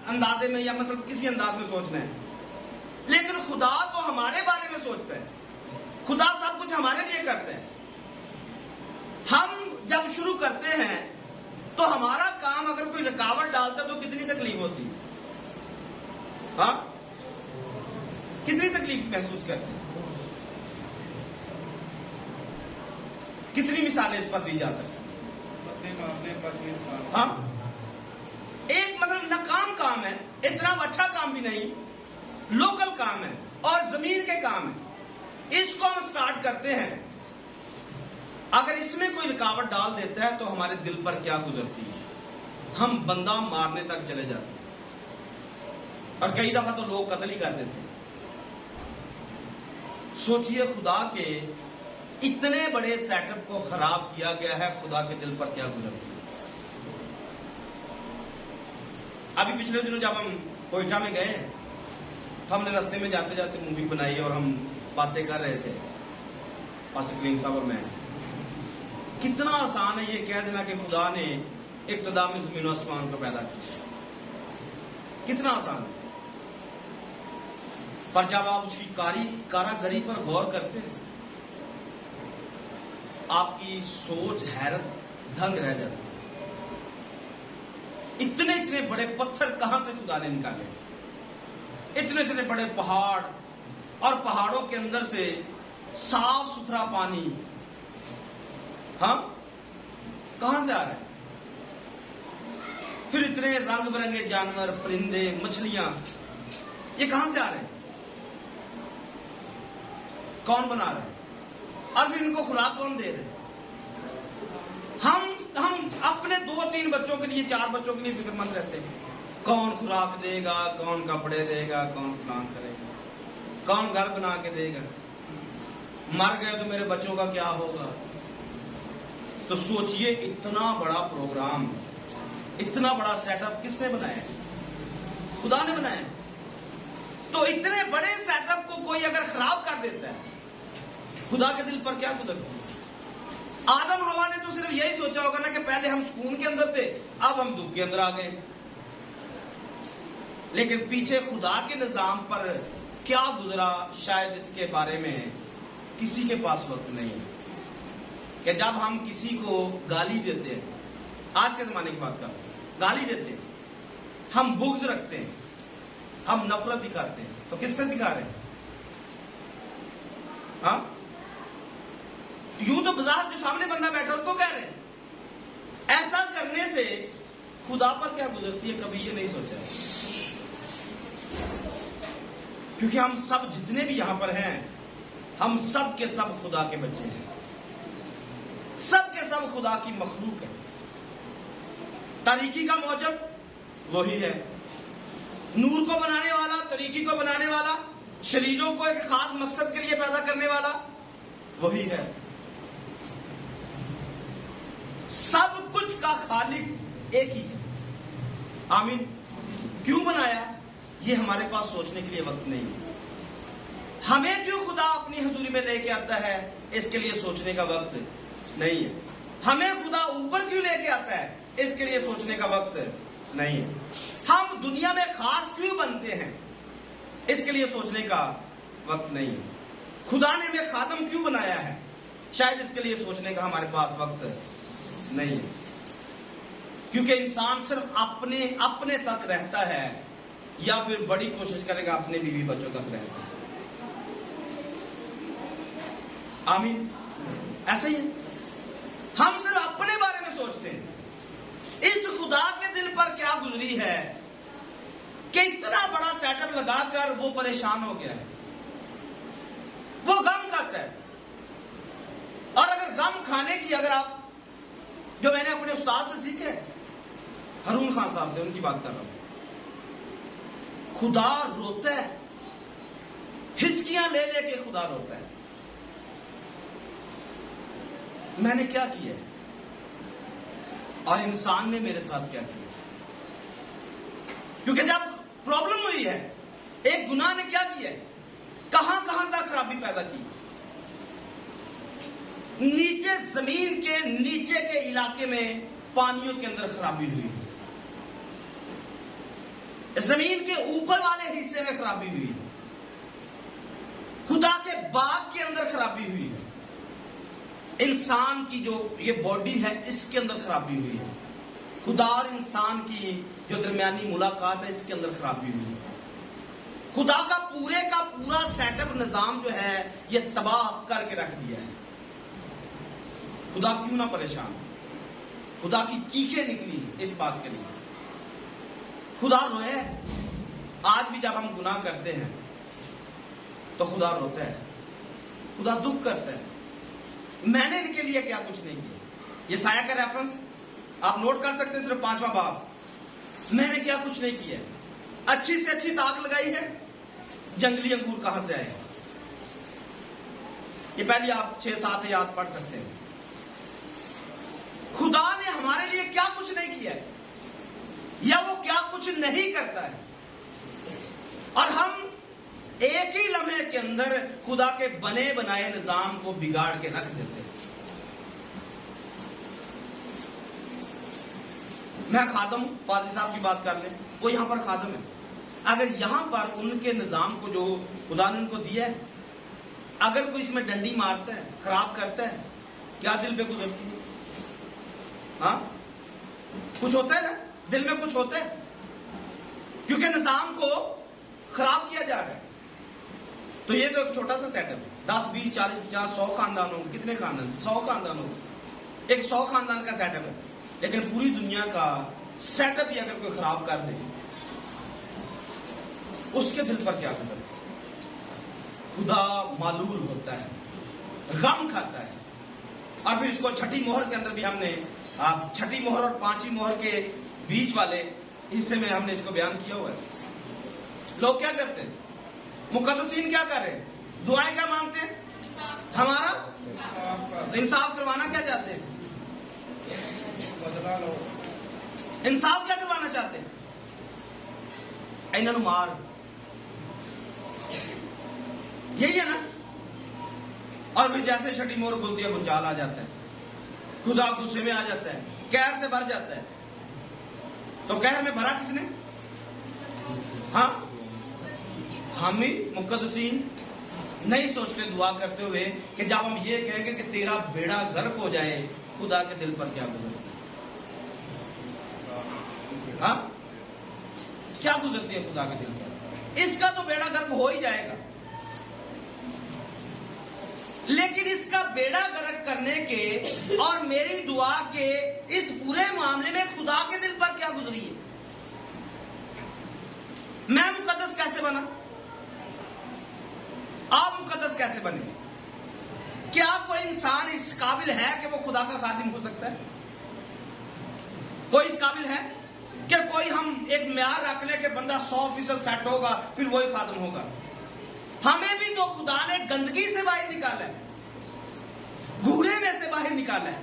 अंदाजे में, या मतलब किसी अंदाज में सोचना है। लेकिन खुदा तो हमारे बारे में सोचता है, खुदा सब कुछ हमारे लिए करता है। हम जब शुरू करते हैं तो हमारा काम अगर कोई रुकावट डालता तो कितनी तकलीफ होती, हाँ, कितनी तकलीफ महसूस करते हैं। कितनी मिसालें इस पर दी जा सकती, मारने पर भी इंसान, हाँ, एक मतलब नाकाम काम है, इतना अच्छा काम भी नहीं, लोकल काम है और जमीन के काम है, इसको हम स्टार्ट करते हैं। अगर इसमें कोई रुकावट डाल देता है तो हमारे दिल पर क्या गुजरती है? हम बंदा मारने तक चले जाते हैं, और कई दफा तो लोग कत्ल ही कर देते हैं। सोचिए, खुदा के इतने बड़े सेटअप को खराब किया गया है, खुदा के दिल पर क्या गुजरती है? अभी पिछले दिनों जब हम कोयटा में गए तो हमने रास्ते में जाते जाते मूवी बनाई और हम बातें कर रहे थे, पास्टर कलीम साहब और मैं। कितना आसान है ये कह देना कि खुदा ने इब्तिदा में ज़मीन और आसमान को पैदा किया, कितना आसान है। पर जब आप उसकी कारागरी पर गौर करते हैं, आपकी सोच हैरत दंग रह जाती है। इतने इतने बड़े पत्थर कहां से खुदा ने निकाले, इतने इतने बड़े पहाड़, और पहाड़ों के अंदर से साफ सुथरा पानी, हाँ, कहां से आ रहा है? फिर इतने रंग बिरंगे जानवर, परिंदे, मछलियां, ये कहां से आ रहे हैं? कौन बना रहा है? और फिर इनको खुराक कौन दे रहे हैं? हम अपने 2-3 बच्चों के लिए, 4 बच्चों के लिए फिक्रमंद रहते हैं, कौन खुराक देगा, कौन कपड़े देगा, कौन फलान करेगा, कौन घर बना के देगा, मर गए तो मेरे बच्चों का क्या होगा। तो सोचिए, इतना बड़ा प्रोग्राम, इतना बड़ा सेटअप किसने बनाया? खुदा ने बनाया। तो इतने बड़े सेटअप को कोई अगर खराब कर देता है, खुदा के दिल पर क्या गुजरती है? आदम हवा ने तो सिर्फ यही सोचा होगा ना कि पहले हम सुकून के अंदर थे, अब हम दुख के अंदर आ गए। लेकिन पीछे खुदा के निजाम पर क्या गुजरा, शायद इसके बारे में किसी के पास वक्त नहीं है। कि जब हम किसी को गाली देते हैं, आज के जमाने की बात कर, गाली देते हैं, हम बुग़्ज़ रखते हैं, हम नफरत दिखाते हैं, तो किससे दिखा रहे हैं? हाँ, यूं तो बाजार जो सामने बंदा बैठा उसको कह रहे हैं। ऐसा करने से खुदा पर क्या गुजरती है, कभी ये नहीं सोचा है। क्योंकि हम सब जितने भी यहां पर हैं, हम सब के सब खुदा के बच्चे हैं, सब के सब खुदा की मखलूक है। तारीकी का मौजब वही है, नूर को बनाने वाला, तरीकी को बनाने वाला, शरीरों को एक खास मकसद के लिए पैदा करने वाला वही है। सब कुछ का खालिक एक ही है। आमीन। क्यों बनाया, ये हमारे पास सोचने के लिए वक्त नहीं है। हमें क्यों खुदा अपनी हजूरी में लेके आता है, इसके लिए सोचने का वक्त नहीं है। हमें खुदा ऊपर क्यों लेके आता है, इसके लिए सोचने का वक्त नहीं है। हम दुनिया में खास क्यों बनते हैं, इसके लिए सोचने का वक्त नहीं है। खुदा ने हमें खादम क्यों बनाया है, शायद इसके लिए सोचने का हमारे पास वक्त नहीं है। क्योंकि इंसान सिर्फ अपने तक रहता है, या फिर बड़ी कोशिश करेगा अपने बीवी बच्चों तक रहता है। आमीन। ऐसा ही है, हम सिर्फ अपने बारे में सोचते हैं। इस खुदा के दिल पर क्या गुजरी है कि इतना बड़ा सेटअप लगाकर वो परेशान हो गया है, वो गम खाता है। और अगर गम खाने की, अगर आप, जो मैंने अपने उस्ताद से सीखे, हरून खान साहब से, उनकी बात कर रहा हूं। खुदा रोता है, हिचकियां ले लेके खुदा रोता है। मैंने क्या किया और इंसान ने मेरे साथ क्या किया। क्योंकि जब प्रॉब्लम हुई है, एक गुनाह ने क्या किया है, कहां कहां तक खराबी पैदा की। नीचे, जमीन के नीचे के इलाके में पानियों के अंदर खराबी हुई है, जमीन के ऊपर वाले हिस्से में खराबी हुई है, खुदा के बाग के अंदर खराबी हुई है, इंसान की जो ये बॉडी है इसके अंदर खराबी हुई है, खुदा और इंसान की जो दरमियानी मुलाकात है इसके अंदर खराबी हुई है। खुदा का पूरा सेटअप निजाम जो है ये तबाह करके रख दिया है। खुदा क्यों ना परेशान, खुदा की चीखें निकली इस बात के लिए। खुदा रोए। आज भी जब हम गुनाह करते हैं तो खुदा रोता है, खुदा दुख करता है। मैंने इनके लिए क्या कुछ नहीं किया। ये साया का रेफरेंस आप नोट कर सकते हैं, सिर्फ 5वां बाब। मैंने क्या कुछ नहीं किया। अच्छी से अच्छी ताक लगाई है, जंगली अंगूर कहां से आए। ये पहले आप 6-7 याद पढ़ सकते हैं। खुदा ने हमारे लिए क्या कुछ नहीं किया है, या वो क्या कुछ नहीं करता है, और हम एक ही लम्हे के अंदर खुदा के बने बनाए निजाम को बिगाड़ के रख देते हैं। मैं खादम पादरी साहब की बात कर लें, वो यहां पर खादम है। अगर यहां पर उनके निजाम को जो खुदा ने उनको दिया है, अगर कोई इसमें डंडी मारता है, खराब करता है, क्या दिल पे गुजरती है? हाँ, कुछ होता है ना, दिल में कुछ होता है, क्योंकि निजाम को खराब किया जा रहा है। तो ये तो एक छोटा सा सेटअप है, 10, 20, 40, 50, 100 खानदान हो, कितने खानदान, 100 खानदान हो, एक 100 खानदान का सेटअप है। लेकिन पूरी दुनिया का सेटअप ही अगर कोई खराब कर दे, उसके दिल पर क्या गुजरता है? खुदा मालूल होता है, गम खाता है। और फिर इसको छठी मोहर के अंदर भी हमने, छठी मोहर और 5वीं मोहर के बीच वाले हिस्से में हमने इसको बयान किया हुआ है। लोग क्या करते हैं, मुकद्दसीन क्या कर रहे हैं, दुआएं क्या मांगते हैं, हमारा तो इंसाफ करवाना क्या चाहते हैं, बदला लो। इंसाफ क्या करवाना चाहते हैं, इन्हों मार, यही है ना। और फिर जैसे छठी मोहर खुलती है, भूचाल आ जाता है, खुदा गुस्से में आ जाता है, कहर से भर जाता है। तो कहर में भरा किसने? हाँ, हम ही मुकद्दसीन नहीं सोचते दुआ करते हुए कि जब हम ये कहेंगे कि तेरा बेड़ा गर्क हो जाए, खुदा के दिल पर क्या गुजरता है? हाँ, क्या गुजरती है खुदा के दिल पर, इसका तो बेड़ा गर्क हो ही जाएगा। लेकिन इसका बेड़ा गर्क करने के और मेरी दुआ के इस पूरे मामले में खुदा के दिल पर क्या गुजरी है? मैं मुकद्दस कैसे बना? आप मुकद्दस कैसे बने? क्या कोई इंसान इस काबिल है कि वो खुदा का खादिम हो सकता है? कोई इस काबिल है कि कोई हम एक म्यार रख ले कि बंदा 100% सेट होगा फिर वही खादिम होगा? हमें भी तो खुदा ने गंदगी से बाहर निकाला है, घूरे में से बाहर निकाला है,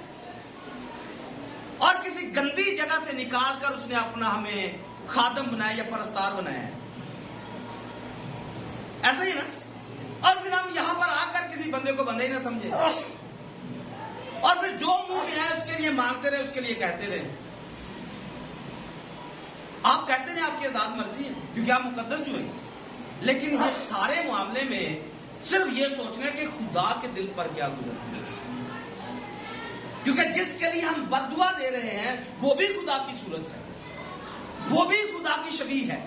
और किसी गंदी जगह से निकालकर उसने अपना हमें खादम बनाया या परस्तार बनाया है। ऐसा ही ना? और फिर हम यहां पर आकर किसी बंदे को बंदे ही ना समझे, और फिर जो मुंह में आए उसके लिए मांगते रहे, उसके लिए कहते रहे। आप कहते रहे आपकी आजाद मर्जी है क्योंकि आप मुकद्दस जो हैं, लेकिन ये सारे मामले में सिर्फ ये सोचना कि खुदा के दिल पर क्या गुजरता है, क्योंकि जिसके लिए हम बद्दुआ दे रहे हैं वो भी खुदा की सूरत है, वो भी खुदा की शबीह है।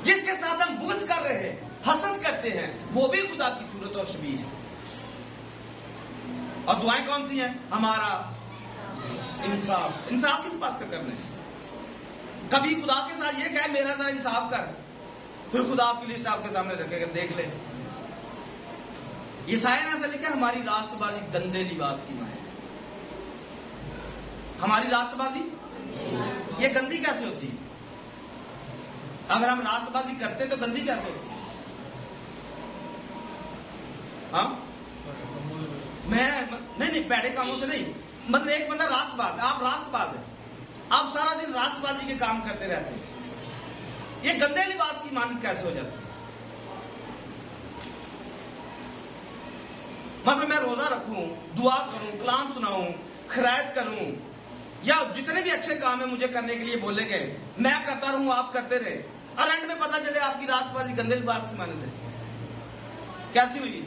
जिसके साथ हम बुग़्ज़ कर रहे हैं, हसद करते हैं, वो भी खुदा की सूरत और शबीह है। और दुआएं कौन सी हैं? हमारा इंसाफ। इंसाफ किस बात का करना है? कभी खुदा के साथ ये कहे मेरा जरा इंसाफ कर, फिर खुदा आपकी लिस्ट आपके सामने रखेगा, देख ले। ईसाया ने ऐसा लिखा, हमारी रास्तबाजी गंदे लिबास की मां है। हमारी रास्तबाजी ये गंदी कैसे होती है? अगर हम रास्तबाजी करते तो गंदी कैसे होती है? हाँ, मैं नहीं पैड़े कामों से नहीं, मतलब एक बंदा रास्तबाज, आप रास्तबाज है, आप सारा दिन रास्तबाजी के काम करते रहते हैं, ये गंदे लिबास की मानद कैसे हो जाती है? मतलब मैं रोजा रखूं, दुआ करूं, कलाम सुनाऊं, खैरात करूं, या जितने भी अच्छे काम है मुझे करने के लिए बोले गए, मैं करता रहूं, आप करते रहे, और एंड में पता चले आपकी रास्तबाजी गंदे लिबास की मानद है, कैसी हुई?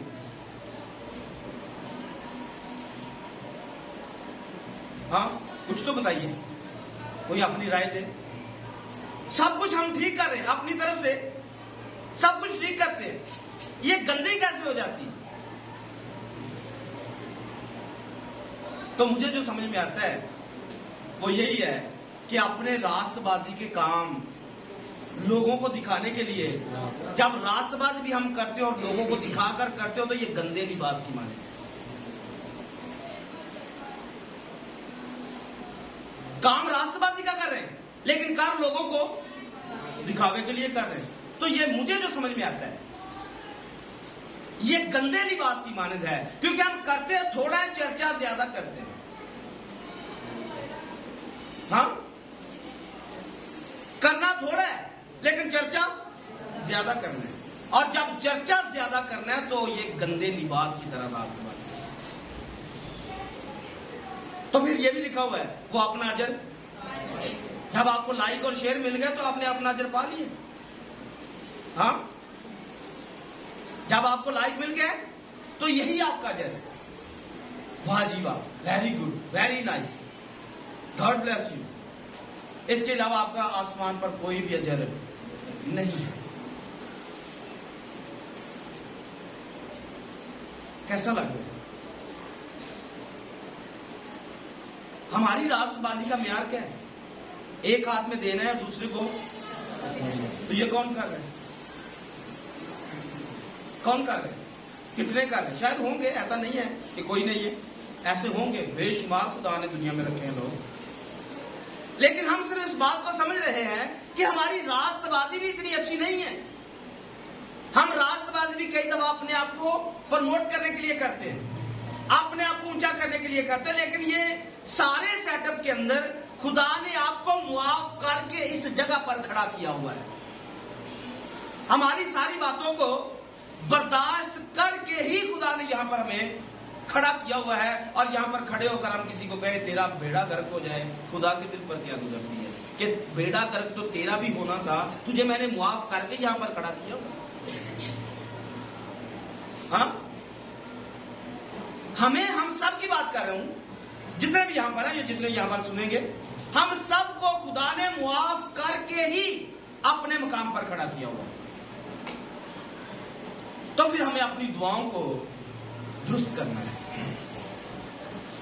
हाँ, कुछ तो बताइए, कोई अपनी राय दे। सब कुछ हम ठीक कर रहे हैं अपनी तरफ से, सब कुछ ठीक करते हैं, ये गंदी कैसे हो जाती है? तो मुझे जो समझ में आता है वो यही है कि अपने रास्तबाजी के काम लोगों को दिखाने के लिए, जब रास्तबाजी भी हम करते हो और लोगों को दिखाकर करते हो, तो ये गंदे लिबास की माने। काम रास्तबाजी का कर रहे हैं, लेकिन काम लोगों को दिखावे के लिए कर रहे हैं। तो ये मुझे जो समझ में आता है, ये गंदे लिबास की मानद है, क्योंकि हम करते हैं थोड़ा है, चर्चा ज्यादा करते हैं। हाँ, करना थोड़ा है लेकिन चर्चा ज्यादा करना है, और जब चर्चा ज्यादा करना है तो ये गंदे लिबास की तरह रास्तबाजी। तो फिर ये भी लिखा हुआ है, वो अपना अजर, जब आपको लाइक और शेयर मिल गए तो आपने अपना अजर पा लिए। हाँ, जब आपको लाइक मिल गया तो यही आपका अजर है। वाह जी वाह, very good, very nice, God bless you. इसके अलावा आपका आसमान पर कोई भी अजर नहीं है। कैसा लग रहा है? हमारी रास्तबाजी का म्यार क्या है? एक हाथ में देना है और दूसरे को, तो ये कौन कर रहे हैं? कौन कर रहे हैं? कितने कर रहे हैं? शायद होंगे, ऐसा नहीं है कि कोई नहीं है, ऐसे होंगे बेशुमार खुदा ने दुनिया में रखे हैं लोग। लेकिन हम सिर्फ इस बात को समझ रहे हैं कि हमारी रास्तबाजी भी इतनी अच्छी नहीं है। हम रास्तबाजी भी कई दफा अपने आप को प्रमोट करने के लिए करते हैं, अपने आप को ऊंचा करने के लिए करते हैं, लेकिन ये सारे सेटअप के अंदर खुदा ने आपको मुआफ करके इस जगह पर खड़ा किया हुआ है। हमारी सारी बातों को बर्दाश्त करके ही खुदा ने यहां पर हमें खड़ा किया हुआ है, और यहां पर खड़े होकर हम किसी को कहे तेरा बेड़ा गर्क हो जाए, खुदा के दिल पर क्या गुजरती है कि बेड़ा गर्क तो तेरा भी होना था, तुझे मैंने मुआफ करके यहां पर खड़ा किया हुआ। हाँ, हम सब की बात कर रहा हूं, जितने भी यहां पर हैं, जितने यहां पर सुनेंगे, हम सबको खुदा ने मुआफ करके ही अपने मकाम पर खड़ा किया हुआ। तो फिर हमें अपनी दुआओं को दुरुस्त करना है।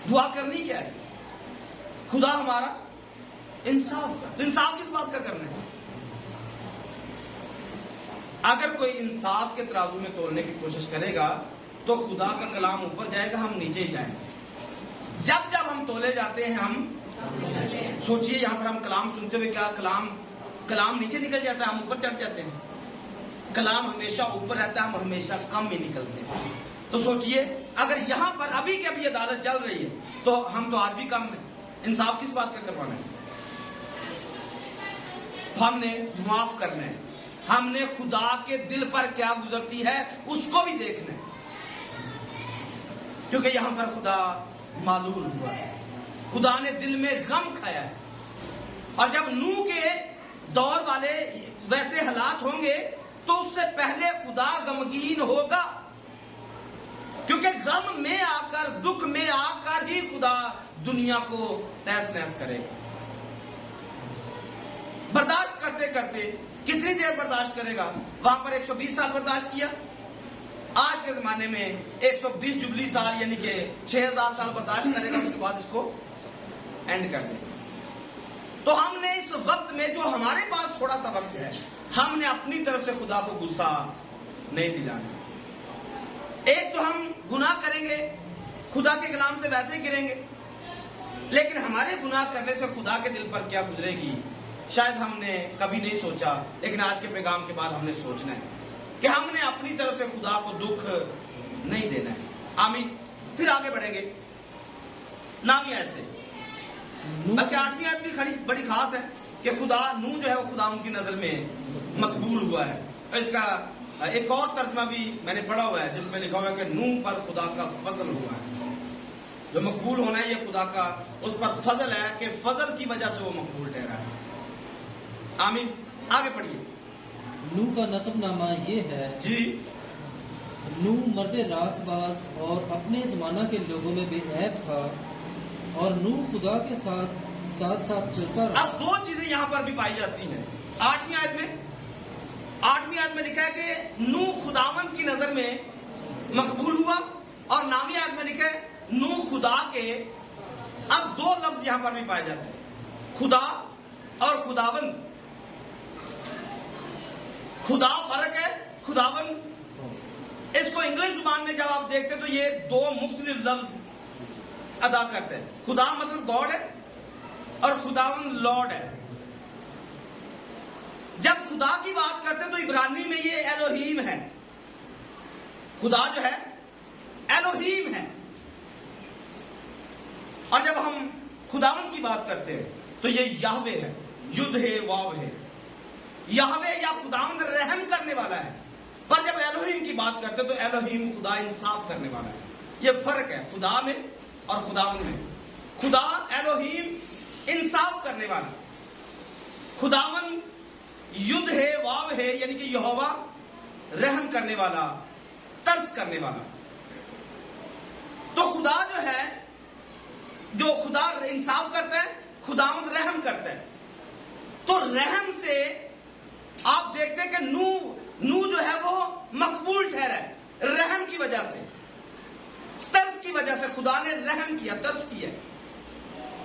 दुआ करनी क्या है? खुदा हमारा इंसाफ कर। तो इंसाफ किस बात का करना है? अगर कोई इंसाफ के तराजू में तोलने की कोशिश करेगा तो खुदा का कलाम ऊपर जाएगा, हम नीचे ही जाएंगे। जब जब हम तोले जाते हैं, हम सोचिए यहां पर हम कलाम सुनते हुए क्या कलाम नीचे निकल जाता है, हम ऊपर चढ़ जाते हैं। कलाम हमेशा ऊपर रहता है, हम हमेशा कम में निकलते हैं। तो सोचिए अगर यहां पर अभी की अभी अदालत चल रही है तो हम तो आज भी कम है। इंसाफ किस बात का करवाना है? हमने माफ करना है। हमने खुदा के दिल पर क्या गुजरती है उसको भी देखना है, क्योंकि यहां पर खुदा मालूल हुआ है। खुदा ने दिल में गम खाया है। और जब नूह के दौर वाले वैसे हालात होंगे तो उससे पहले खुदा गमगीन होगा, क्योंकि गम में आकर, दुख में आकर ही खुदा दुनिया को तहस नहस करेगा। बर्दाश्त करते करते कितनी देर बर्दाश्त करेगा? वहां पर 120 साल बर्दाश्त किया। आज के जमाने में 120 जुबली साल यानी कि 6000 साल बर्दाश्त करेगा, उसके बाद इसको एंड कर देगा। तो हमने इस वक्त में जो हमारे पास थोड़ा सा वक्त है, हमने अपनी तरफ से खुदा को गुस्सा नहीं दिलाना। एक तो हम गुनाह करेंगे, खुदा के कलाम से वैसे गिरेंगे, लेकिन हमारे गुनाह करने से खुदा के दिल पर क्या गुजरेगी शायद हमने कभी नहीं सोचा। लेकिन आज के पैगाम के बाद हमने सोचना है कि हमने अपनी तरफ से खुदा को दुख नहीं देना है। आमीन। फिर आगे बढ़ेंगे। नाम ऐसे बल्कि 8वीं आयत भी खड़ी बड़ी खास है कि खुदा नूह जो है वो खुदा उनकी नजर में मकबूल हुआ है। और इसका एक और तर्जमा भी मैंने पढ़ा हुआ है जिसमें लिखा हुआ है कि नूह पर खुदा का फजल हुआ है। जो मकबूल होना है ये खुदा का उस पर फजल है कि फजल की वजह से वो मकबूल ठहरा है। आमीन। आगे पढ़िए। नूह का नसबनामा ये है जी। नूह मर्द रास्तबाज और अपने जमाना के लोगों में बेऐब था और नूह खुदा के साथ साथ साथ चलता रहा। अब दो चीजें यहाँ पर भी पाई जाती हैं। 8वीं आयत में लिखा है कि नूह खुदावन की नजर में मकबूल हुआ, और 9वीं आयत में लिखा है नूह खुदा के। अब दो लफ्ज यहाँ पर भी पाए जाते हैं, खुदा और खुदावन। खुदा फर्क है, खुदावन। इसको इंग्लिश जुबान में जब आप देखते हैं तो ये दो मुख्तलिफ लफ्ज अदा करते हैं। खुदा मतलब गॉड है और खुदावन लॉर्ड है। जब खुदा की बात करते हैं तो इब्रानी में ये एलोहीम है। खुदा जो है एलोहीम है। और जब हम खुदावन की बात करते हैं तो ये याहवे है, युद्ध है, वाव है। याहवे या खुदावंद रहम करने वाला है। पर जब एलोहीम की बात करते हैं तो एलोहीम खुदा इंसाफ करने वाला है। ये फर्क है खुदा में और खुदावंद में। खुदा एलोहीम इंसाफ करने वाला, खुदावंद युद्ध है, वाव है, यानी कि यहोवा रहम करने वाला, तरस करने वाला। तो खुदा जो है, जो खुदा इंसाफ करता है, खुदावंद रहम करता है। तो रहम से आप देखते हैं कि नूह जो है वो मकबूल ठहरा है रहम की वजह से, तरस की वजह से। खुदा ने रहम किया, तरस किया।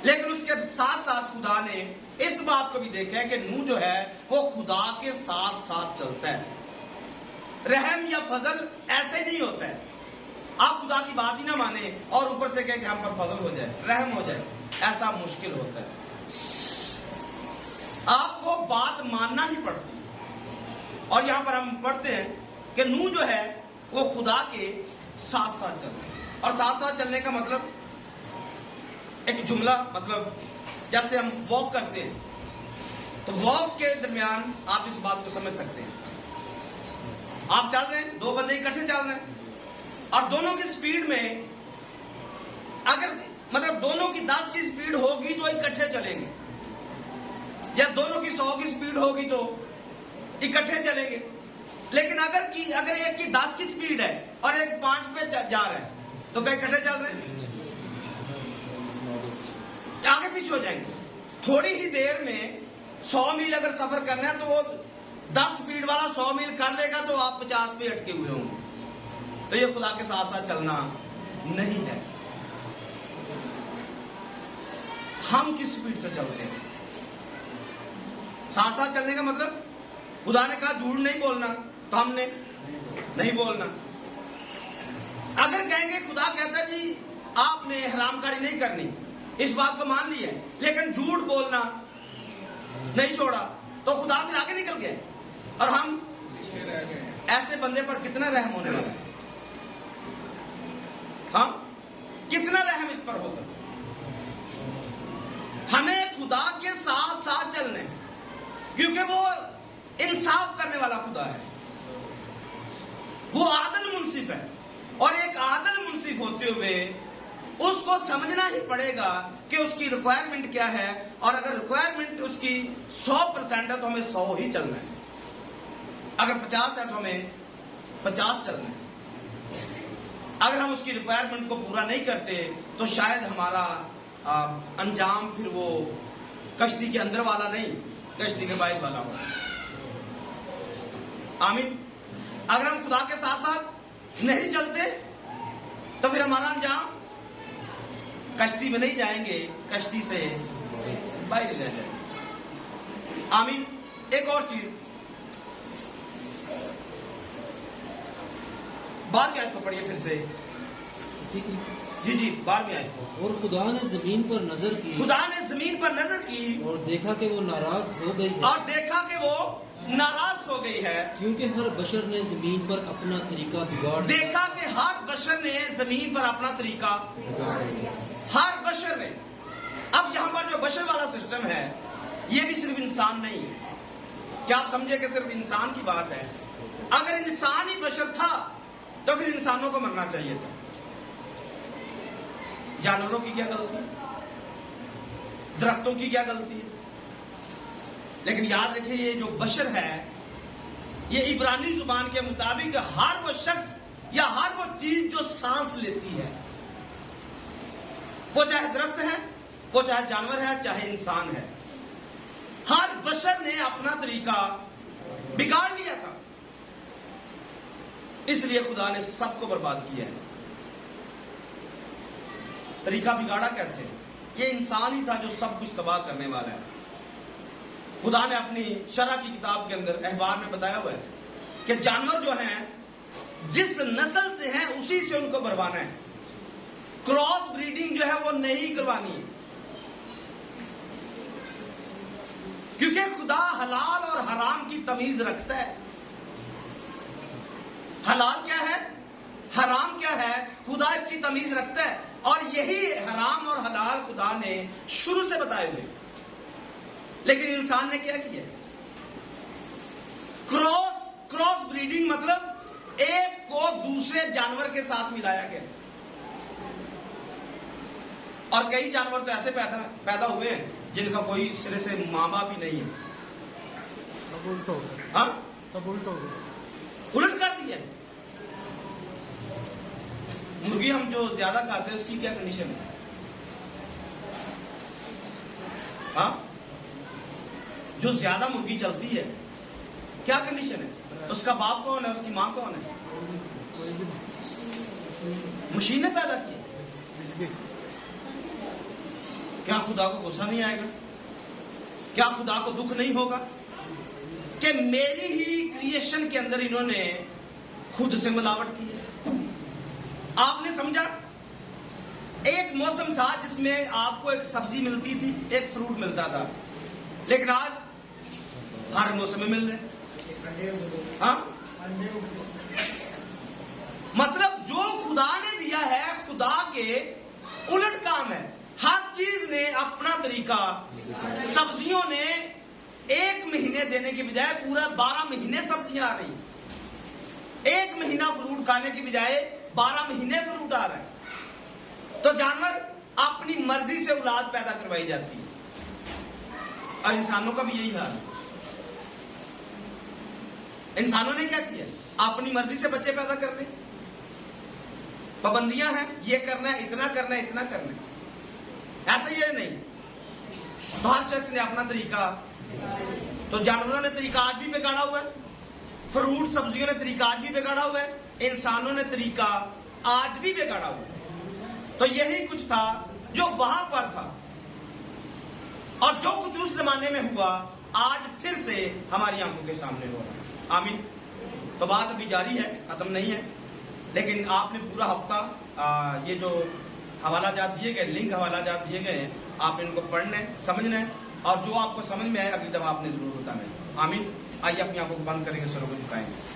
लेकिन उसके साथ साथ खुदा ने इस बात को भी देखा है कि नूह जो है वो खुदा के साथ साथ चलता है। रहम या फजल ऐसे नहीं होता है आप खुदा की बात ही ना माने और ऊपर से कहे कि हम पर फजल हो जाए, रहम हो जाए, ऐसा मुश्किल होता है। आपको बात मानना ही पड़ती है। और यहां पर हम पढ़ते हैं कि नूह जो है वो खुदा के साथ साथ चलता है। और साथ साथ चलने का मतलब एक जुमला, मतलब जैसे हम वॉक करते हैं तो वॉक के दरमियान आप इस बात को समझ सकते हैं। आप चल रहे हैं, दो बंदे इकट्ठे चल रहे हैं और दोनों की स्पीड में अगर मतलब दोनों की 10 की स्पीड होगी तो इकट्ठे चलेंगे, या दोनों की 100 की स्पीड होगी तो इकट्ठे चलेंगे। लेकिन अगर एक की 10 की स्पीड है और एक 5 पे जा रहा है तो क्या इकट्ठे चल रहे हैं? आगे पीछे हो जाएंगे। थोड़ी ही देर में 100 मील अगर सफर करना है तो वो 10 स्पीड वाला 100 मील कर लेगा तो आप 50 पे अटके हुए होंगे। तो ये खुदा के साथ साथ चलना नहीं है। हम किस स्पीड से चलते हैं? साथ साथ चलने का मतलब, खुदा ने कहा झूठ नहीं बोलना, तो हमने नहीं बोलना। अगर कहेंगे खुदा कहता है जी आपने हरामकारी नहीं करनी, इस बात को मान लिया, लेकिन झूठ बोलना नहीं छोड़ा, तो खुदा फिर आगे निकल गए और हम ऐसे बंदे पर कितना रहम होने वाला है? हाँ, कितना रहम इस पर होगा? हमें खुदा के साथ साथ चलने हैं, क्योंकि वो इंसाफ करने वाला खुदा है, वो आदल मुंसिफ है। और एक आदल मुंसिफ होते हुए उसको समझना ही पड़ेगा कि उसकी रिक्वायरमेंट क्या है, और अगर रिक्वायरमेंट उसकी 100% है तो हमें 100 ही चलना है, अगर 50 है तो हमें 50 चलना है। अगर हम उसकी रिक्वायरमेंट को पूरा नहीं करते तो शायद हमारा अंजाम फिर वो कश्ती के अंदर वाला नहीं, कश्ती के बाहर वाला होगा। आमीन। अगर हम खुदा के साथ साथ नहीं चलते तो फिर हमारा अंजाम कश्ती में नहीं जाएंगे, कश्ती से बाहर रह जाएंगे। आमीन। एक और चीज, बात क्या पढ़िए फिर से इसी की जी 12वीं आयत। और खुदा ने जमीन पर नजर की, खुदा ने जमीन पर नजर की और देखा कि वो नाराज हो गई है, और देखा कि वो नाराज हो गई है, क्योंकि हर बशर ने जमीन पर अपना तरीका बिगाड़ दिया। देखा कि हर बशर ने जमीन पर अपना तरीका, हर बशर ने। अब यहां पर जो बशर वाला सिस्टम है ये भी सिर्फ इंसान नहीं है। क्या आप समझे कि सिर्फ इंसान की बात है? अगर इंसान ही बशर था तो फिर इंसानों को मरना चाहिए था। जानवरों की क्या गलती है? दरख्तों की क्या गलती है? लेकिन याद रखिए ये जो बशर है, ये इब्रानी जुबान के मुताबिक हर वो शख्स या हर वो चीज जो सांस लेती है, वो चाहे दरख्त है, वो चाहे जानवर है, चाहे इंसान है, हर बशर ने अपना तरीका बिगाड़ लिया था। इसलिए खुदा ने सबको बर्बाद किया है। तरीका बिगाड़ा कैसे? ये इंसान ही था जो सब कुछ तबाह करने वाला है। खुदा ने अपनी शरह की किताब के अंदर अहबार में बताया हुआ है कि जानवर जो हैं जिस नस्ल से हैं उसी से उनको बरवाना है। क्रॉस ब्रीडिंग जो है वो नहीं करवानी है, क्योंकि खुदा हलाल और हराम की तमीज रखता है। हलाल क्या है, हराम क्या है, खुदा इसकी तमीज रखता है। और यही हराम और हलाल खुदा ने शुरू से बताए हुए, लेकिन इंसान ने क्या किया? क्रॉस ब्रीडिंग मतलब एक को दूसरे जानवर के साथ मिलाया गया। और कई जानवर तो ऐसे पैदा हुए हैं जिनका कोई सिरे से मां बाप ही नहीं है। सब उल्ट हो गया। हाँ, सब उल्ट हो गया, उलट कर दिया। मुर्गी हम जो ज्यादा खाते हैं उसकी क्या कंडीशन है? हाँ, जो ज्यादा मुर्गी चलती है क्या कंडीशन है? उसका बाप कौन है, उसकी मां कौन है? मशीन ने पैदा की। क्या खुदा को गुस्सा नहीं आएगा? क्या खुदा को दुख नहीं होगा कि मेरी ही क्रिएशन के अंदर इन्होंने खुद से मिलावट की है? आपने समझा? एक मौसम था जिसमें आपको एक सब्जी मिलती थी, एक फ्रूट मिलता था, लेकिन आज हर मौसम में मिल रहे। हाँ, मतलब जो खुदा ने दिया है खुदा के उलट काम है। हर चीज ने अपना तरीका, सब्जियों ने 1 महीने देने की बजाय पूरा 12 महीने सब्जियां आ रही। 1 महीना फ्रूट खाने की बजाय 12 महीने फ्रूट आ रहा है। तो जानवर अपनी मर्जी से औलाद पैदा करवाई जाती है, और इंसानों का भी यही हाल है। इंसानों ने क्या किया? अपनी मर्जी से बच्चे पैदा कर ले। पाबंदियां हैं, ये करना है, इतना करना है, इतना करना है। ऐसा ही है नहीं, तो हर शख्स ने अपना तरीका, तो जानवरों ने तरीका आज भी बिगाड़ा हुआ है, फ्रूट सब्जियों ने तरीका आज भी बिगाड़ा हुआ है, इंसानों ने तरीका आज भी बिगाड़ा हुआ है। तो यही कुछ था जो वहां पर था, और जो कुछ उस जमाने में हुआ आज फिर से हमारी आंखों के सामने हो रहा है। आमीन। तो बात अभी जारी है, खत्म नहीं है, लेकिन आपने पूरा हफ्ता ये जो हवाला जात दिए गए, लिंक हवाला जात दिए गए हैं, आप इनको पढ़ने समझने, और जो आपको समझ में आए अगली दफा आपने जरूर बताना है। आमीन। आइए अपनी आंखों को बंद करेंगे, सरों को झुकाएंगे।